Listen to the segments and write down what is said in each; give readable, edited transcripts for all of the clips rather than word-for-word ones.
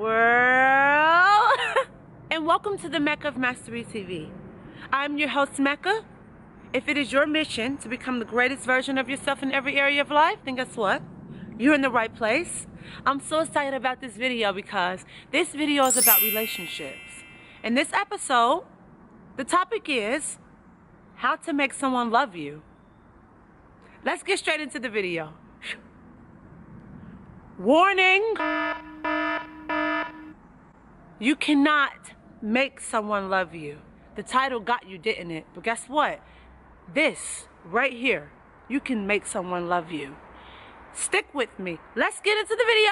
world. And welcome to the Mecca of Mastery TV. I'm your host, Mecca. If it is your mission to become the greatest version of yourself in every area of life, then guess what? You're in the right place. I'm so excited about this video because this video is about relationships. In this episode, the topic is how to make someone love you. Let's get straight into the video. Warning! You cannot make someone love you. The title got you, didn't it? But guess what? This right here, you can make someone love you. Stick with me. Let's get into the video.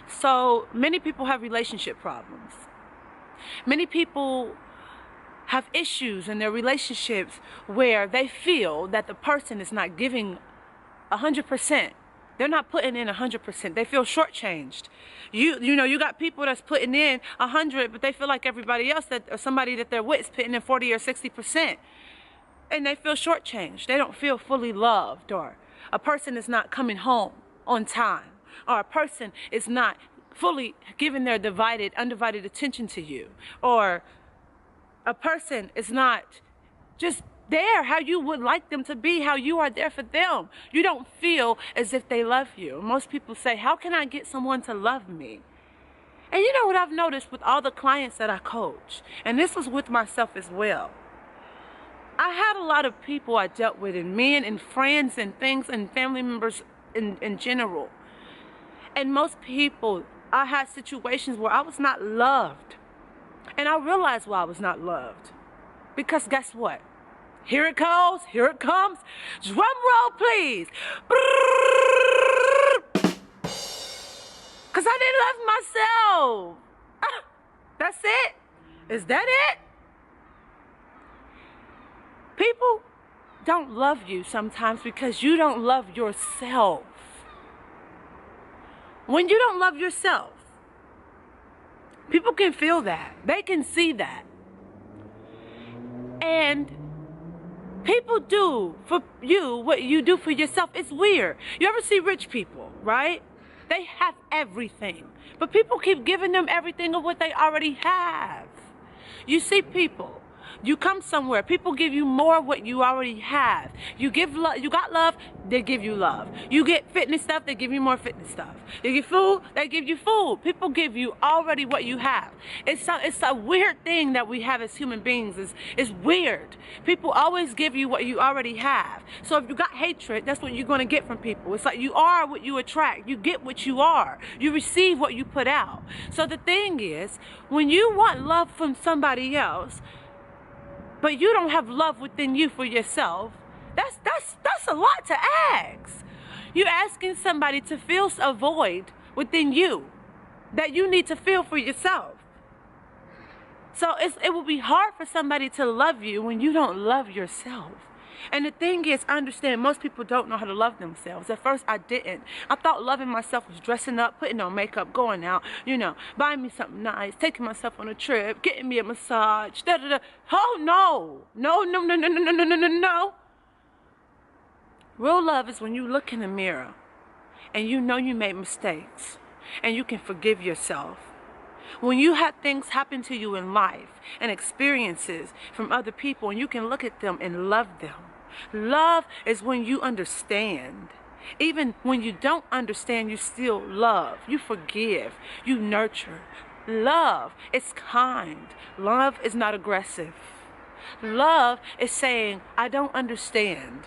So many people have relationship problems. Many people have issues in their relationships where they feel that the person is not giving 100%. They're not putting in 100%. They feel shortchanged. You know, you got people that's putting in 100, but they feel like everybody else or somebody that they're with is putting in 40 or 60%. And they feel shortchanged. They don't feel fully loved, or a person is not coming home on time, or a person is not fully giving their undivided attention to you, or a person is not just there how you would like them to be, how you are there for them. You don't feel as if they love you. Most people say, how can I get someone to love me? And you know what I've noticed with all the clients that I coach, and this was with myself as well. I had a lot of people I dealt with, and men and friends and things and family members in general. And most people, I had situations where I was not loved. And I realized why I was not loved. Because guess what? Here it goes. Here it comes. Drum roll, please. Because I didn't love myself. That's it. Is that it? People don't love you sometimes because you don't love yourself. When you don't love yourself, people can feel that. They can see that. And people do for you what you do for yourself. It's weird. You ever see rich people, right? They have everything, but people keep giving them everything of what they already have. You see people. You come somewhere, people give you more of what you already have. You give love, you got love, they give you love. You get fitness stuff, they give you more fitness stuff. You get food, they give you food. People give you already what you have. It's a weird thing that we have as human beings. It's weird. People always give you what you already have. So if you got hatred, that's what you're going to get from people. It's like you are what you attract. You get what you are. You receive what you put out. So the thing is, when you want love from somebody else, but you don't have love within you for yourself, that's a lot to ask. You're asking somebody to fill a void within you that you need to fill for yourself. So it will be hard for somebody to love you when you don't love yourself. And the thing is, I understand most people don't know how to love themselves. At first, I didn't. I thought loving myself was dressing up, putting on makeup, going out, you know, buying me something nice, taking myself on a trip, getting me a massage, da-da-da. Oh, no. No, no, no, no, no, no, no, no, no, no. Real love is when you look in the mirror and you know you made mistakes and you can forgive yourself. When you have things happen to you in life and experiences from other people and you can look at them and love them. Love is when you understand. Even when you don't understand, you still love. You forgive. You nurture. Love is kind. Love is not aggressive. Love is saying, I don't understand.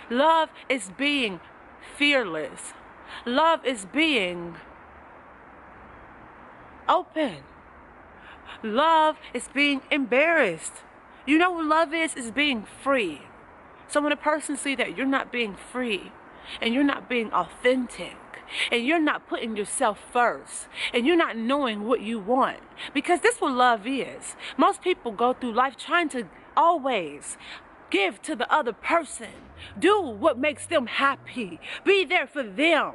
Love is being fearless. Love is being open. Love is being embarrassed. You know what love is? Is being free. So when a person sees that you're not being free, and you're not being authentic, and you're not putting yourself first, and you're not knowing what you want, because this is what love is. Most people go through life trying to always give to the other person, do what makes them happy, be there for them,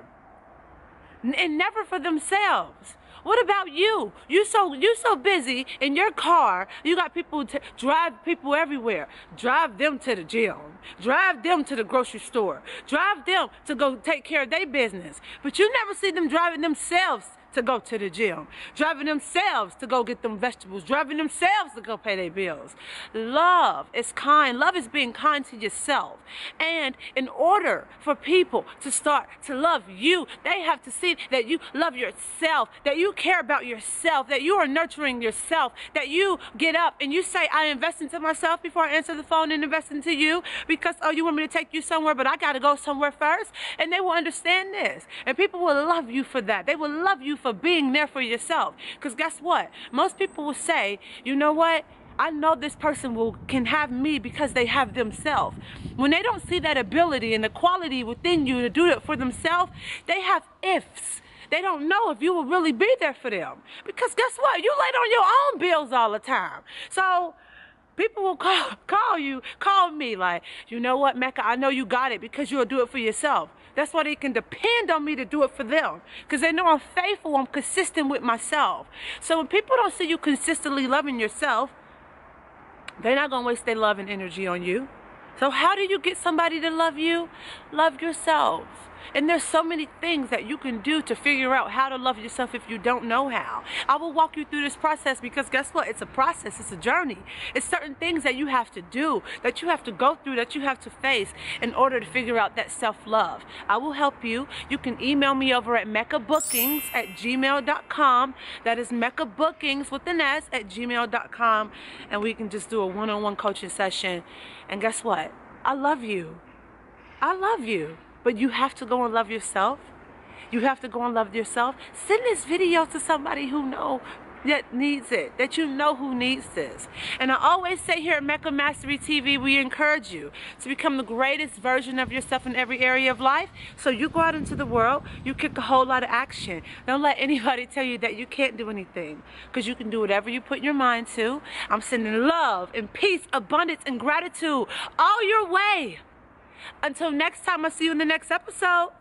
and never for themselves. What about you? You so busy in your car. You got people to drive people everywhere. Drive them to the gym. Drive them to the grocery store. Drive them to go take care of their business. But you never see them driving themselves to go to the gym, driving themselves to go get them vegetables, driving themselves to go pay their bills. Love is kind. Love is being kind to yourself. And in order for people to start to love you, they have to see that you love yourself, that you care about yourself, that you are nurturing yourself, that you get up and you say, I invest into myself before I answer the phone and invest into you because, oh, you want me to take you somewhere, but I got to go somewhere first. And they will understand this. And people will love you for that. They will love you for being there for yourself. Because guess what? Most people will say, you know what? I know this person can have me because they have themselves. When they don't see that ability and the quality within you to do it for themselves, they have ifs. They don't know if you will really be there for them. Because guess what? You late on your own bills all the time. So people will call me like, you know what, Mecca, I know you got it because you'll do it for yourself. That's why they can depend on me to do it for them. Because they know I'm faithful, I'm consistent with myself. So when people don't see you consistently loving yourself, they're not going to waste their love and energy on you. So how do you get somebody to love you? Love yourself. And there's so many things that you can do to figure out how to love yourself if you don't know how. I will walk you through this process because guess what? It's a process. It's a journey. It's certain things that you have to do, that you have to go through, that you have to face in order to figure out that self-love. I will help you. You can email me over at meccabookings@gmail.com. That is meccabookings with an S @gmail.com. And we can just do a one-on-one coaching session. And guess what? I love you. I love you. But you have to go and love yourself. You have to go and love yourself. Send this video to somebody who needs it, that you know who needs this. And I always say here at Mecca of Mastery TV, we encourage you to become the greatest version of yourself in every area of life. So you go out into the world, you kick a whole lot of action. Don't let anybody tell you that you can't do anything, because you can do whatever you put your mind to. I'm sending love and peace, abundance and gratitude all your way. Until next time, I'll see you in the next episode.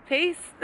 Peace.